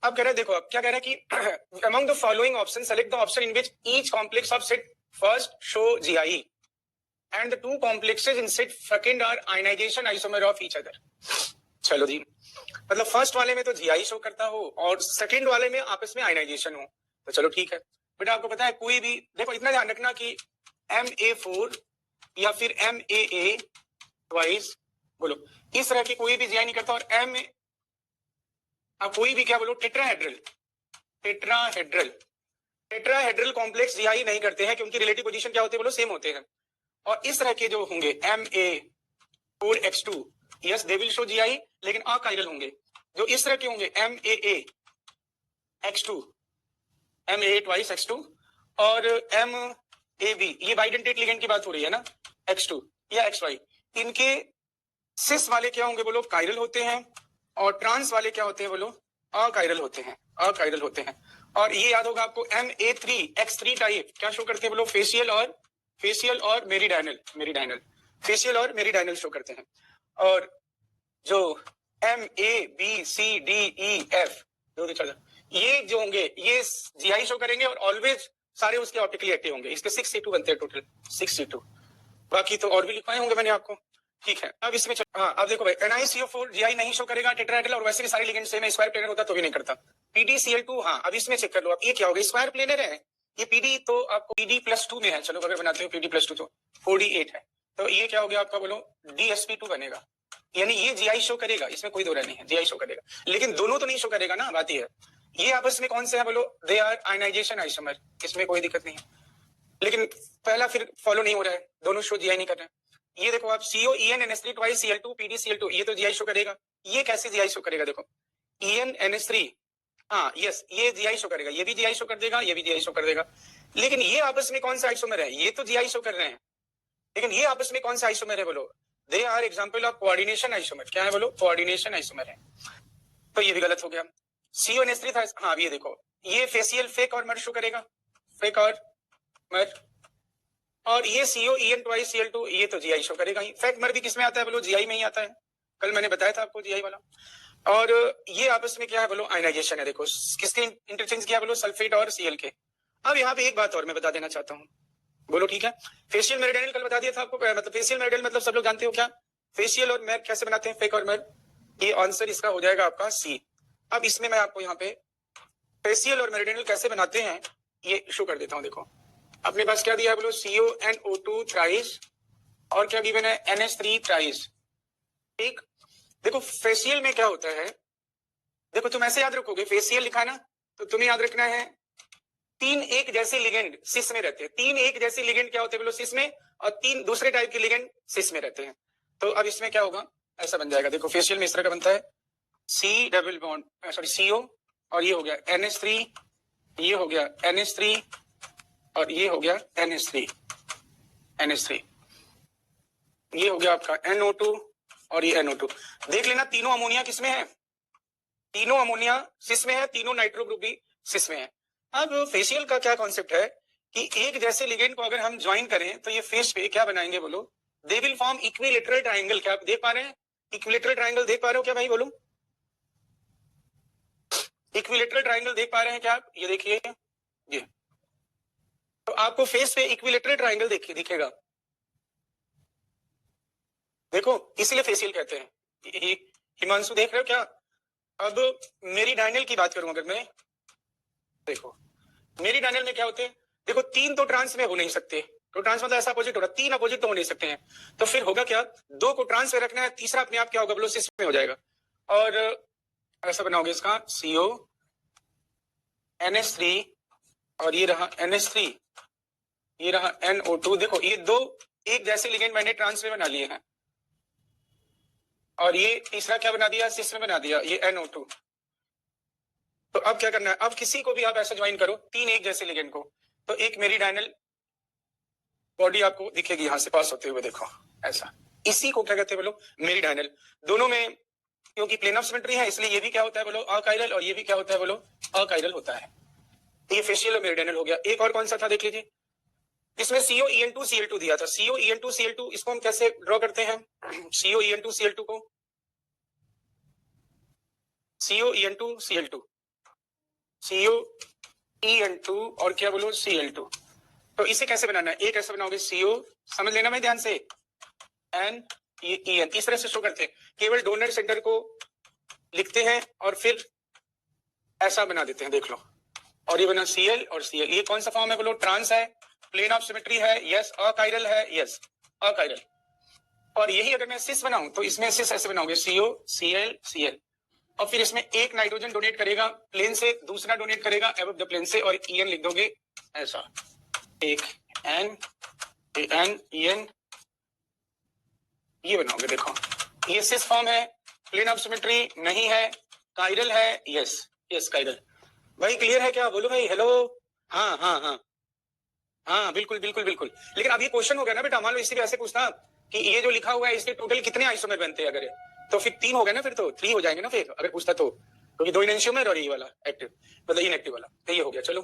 अब कह रहे हैं, देखो अब क्या कह रहा है कि among the following option select the option in which each complex of set first show GI and the two complexes in set second are ionisation isomer of each other. चलो जी, मतलब फर्स्ट वाले में तो जीआई शो करता हो और second वाले में आपस में आयनाइजेशन हो, तो चलो ठीक है बेटा। आपको पता है कोई भी, देखो इतना ध्यान रखना कि MA4 या फिर MAA ट्वाइस बोलो, इस तरह की कोई भी जीआई नहीं करता। और अब कोई भी क्या बोलो, टेट्राहेड्रल टेट्राहेड्रल कॉम्प्लेक्स जीआई नहीं करते हैं क्योंकि रिलेटिव पोजीशन क्या होते हैं बोलो, सेम होते हैं। और इस तरह के जो होंगे MA4X2, yes they will show GI, लेकिन अकाइरल होंगे। जो इस तरह के होंगे MAAX2, MAA ट्वाइस X2 और MAB, ये बाइडेंटेट लिगेंड की बात हो रही है ना, X2 या XY, इनके सिस वाले क्या होंगे बोलो, काइरल होते हैं, और ट्रांस वाले क्या होते हैं बोलो, अकाइरल होते हैं, अकाइरल होते हैं। और ये याद होगा आपको, MA3X3 टाइप क्या शो करते हैं बोलो, फेशियल और मेरिडाइनल, फेशियल और मेरिडाइनल शो करते हैं। और जो MABCDEF ये जो होंगे ये जीआई शो करेंगे और ऑलवेज सारे उसके ऑप्टिकली एक्टिव होंगे। इसके 6C2 बनते हैं, टोटल 6C2। बाकी तो और भी लिखवाए होंगे मैंने आपको, ठीक है। अब इसमें हाँ, अब देखो भाई, NiCO4 जीआई नहीं शो करेगा टेट्राहेड्रल, और वैसे भी सारे लिगेंड सेम है, स्क्वायर प्लेनर होता तो भी नहीं करता। PDCl2, हाँ अब इसमें चेक कर लो आप, ये क्या होगा, स्क्वायर प्लेनर है ये। PD तो आपको PD+2 में है, चलो अगर बनाते हो PD+2 तो 4D8 है, तो ये क्या हो गया आपका बोलो, DsP2 बनेगा। यानी ये जीआई शो करेगा, इसमें कोई दो राय नहीं है, जीआई शो करेगा, लेकिन दोनों तो नहीं शो करेगा ना, बात ये है। ये आपस में कौन से है बोलो, दे आर आयनाइजेशन आइसोमर, इसमें कोई दिक्कत नहीं है। लेकिन पहला फिर फॉलो नहीं हो रहा है, दोनों शो जीआई नहीं कर रहे हैं। ये देखो आप, COEN NH3 twice Cl2 PDCl2, ये तो जीआई शो करेगा। ये कैसे जीआई शो करेगा, देखो EN NH3, हाँ यस, ये जीआई शो करेगा, ये भी जीआई शो कर देगा, ये भी जीआई शो कर देगा। लेकिन ये आपस में कौन सा आइसोमर है, ये तो जीआई शो कर रहे हैं, लेकिन ये आपस में कौन सा आइसोमर है बोलो, they are example of coordination isomer. क्या है बोलो, कोऑर्डिनेशन आइसोमर है, तो ये भी गलत हो गया। CONH3 था, हाँ ये देखो, ये फेशियल फेक और मर शो करेगा, फेक और मर। और ये COEN ट्वाइस Cl2, ये तो जीआई शो करेगा ही। फेक मर भी किसमें आता है बोलो, जीआई में ही आता है, कल मैंने बताया था आपको जीआई वाला। और ये आपस में क्या है बोलो, आयनाइजेशन है। देखो किसके इंटरचेंज किया बोलो, सल्फेट और Cl के। अब यहाँ पे एक बात और मैं बता देना चाहता हूँ, बोलो ठीक है। फेशियल मेरिडाइनल कल बता दिया था आपको, मतलब फेशियल मेरिडाइनल मतलब सब लोग जानते हो क्या, फेशियल और मेर कैसे बनाते हैं, फेक और मेर। ये आंसर इसका हो जाएगा आपका C। अब इसमें मैं आपको यहाँ पे फेशियल और मेरिडाइनल कैसे बनाते हैं ये शो कर देता हूँ। देखो अपने पास क्या दिया है बोलो, CONO2 थ्राइस और क्या गिवन है, NH3 थ्राइस, ठीक। देखो फेशियल में क्या होता है, देखो तुम ऐसे याद रखोगे, फेशियल लिखा ना तो तुम्हें याद रखना है 3 एक जैसे लिगेंड सिस में रहते हैं। 3 एक जैसे लिगेंड क्या होते हैं बोलो, सिस में, और 3 दूसरे टाइप के लिगेंड सिस में रहते हैं। तो अब इसमें क्या होगा, ऐसा बन जाएगा। देखो फेशियल में इस तरह का बनता है, C double bond, sorry CO, और ये हो गया NH3, ये हो गया NH3, और ये हो गया NH3, ये हो गया आपका NO2, और ये NO2। देख लेना तीनों अमोनिया किसमें है, तीनों अमोनिया सिस में है, तीनों नाइट्रो ग्रुप भी सिस में है। अब फेशियल का क्या कॉन्सेप्ट है कि एक जैसे लिगेंड को अगर हम ज्वाइन करें तो ये फेस पे क्या बनाएंगे बोलो, they will form equilateral triangle. क्या आप देख पा रहे हैं, इक्विलेटरल ट्रायंगल देख पा रहे हो क्या भाई, बोलो इक्विलेटरल ट्रायंगल देख पा रहे हैं क्या आप, ये देखिए ये, तो आपको फेस पे इक्विलेटरल ट्रायंगल दिखेगा। देखो इसलिए फेशियल कहते हैं। हिमांशु देख रहे हो क्या। अब मेरिडाइनल की बात करूं अगर मैं, देखो मेरिडाइनल में क्या होते हैं, देखो 3 तो ट्रांस में हो नहीं सकते, तो ट्रांस मतलब ऐसा अपोजिट हो रहा, 3 अपोजिट तो हो नहीं सकते हैं, तो फिर होगा क्या, 2 को ट्रांस में रखना है, तीसरा अपने आप क्या होगा बोलो, सिस में हो जाएगा। और ऐसा बनाओगे इसका CONH3, और ये रहा NH3, ये रहा NO2। देखो ये 2 एक जैसे लिगेंड मैंने ट्रांस में बना लिए हैं, और ये तीसरा क्या बना दिया, सिस में बना दिया, ये NO2। तो अब क्या करना है, अब किसी को भी आप ऐसा ज्वाइन करो 3 एक जैसे लिगेंड को, तो एक मेरिडाइनल बॉडी आपको दिखेगी यहां से पास होते हुए, देखो ऐसा, इसी को क्या कहते हैं बोलो, मेरिडाइनल। दोनों में क्योंकि प्लेन ऑफ सिमेट्री है इसलिए ये भी क्या होता है बोलो, अकाइरल, और ये भी क्या होता है बोलो, अकाइरल होता है। ये फेशियल और मेरिडाइनल हो गया। एक और कौन सा था देख लीजिए, इसमें COEN2Cl2 दिया था, COEN2Cl2 इसको हम कैसे ड्रॉ करते हैं, COEN2Cl2 को, COEN2Cl2 CO EN2 और क्या बोलो Cl2। तो इसे कैसे बनाना है, ए कैसे बनाओगे, CO समझ लेना मैं ध्यान से, N EN इस तरह से शो करते हैं, केवल डोनर सेंटर को लिखते हैं और फिर ऐसा बना देते हैं, देख लो। और ये बना Cl और Cl, ये कौन सा फॉर्म है बोलो, ट्रांस है, प्लेन ऑफ सिमेट्री है, यस, अकाइरल है, यस अकाइरल। और यही अगर मैं सिस बनाऊं तो इसमें सिस ऐसे बनाओगे CO Cl Cl, और फिर इसमें एक नाइट्रोजन डोनेट करेगा प्लेन से, दूसरा डोनेट करेगा अबव द प्लेन से, और EN लिख दोगे ऐसा, एक N EN ये बनाओगे। देखो ये सिस फॉर्म है, प्लेन ऑफ सिमेट्री नहीं है, काइरल है, यस यस काइरल। भाई क्लियर है क्या, बोलो भाई हेलो। हाँ हाँ हाँ हाँ बिल्कुल बिल्कुल बिल्कुल। लेकिन अब ये क्वेश्चन हो गया ना बेटा, मान लो इसी भी ऐसे पूछना कि ये जो लिखा हुआ है इसके टोटल कितने आइसोमर बनते हैं, अगर तो फिर 3 हो गए ना, फिर तो 3 हो जाएंगे ना फिर अगर पूछता तो, क्योंकि 2 इनएंशियोमर और ये वाला एक्टिव मतलब इनएक्टिव वाला, तो ये हो गया। चलो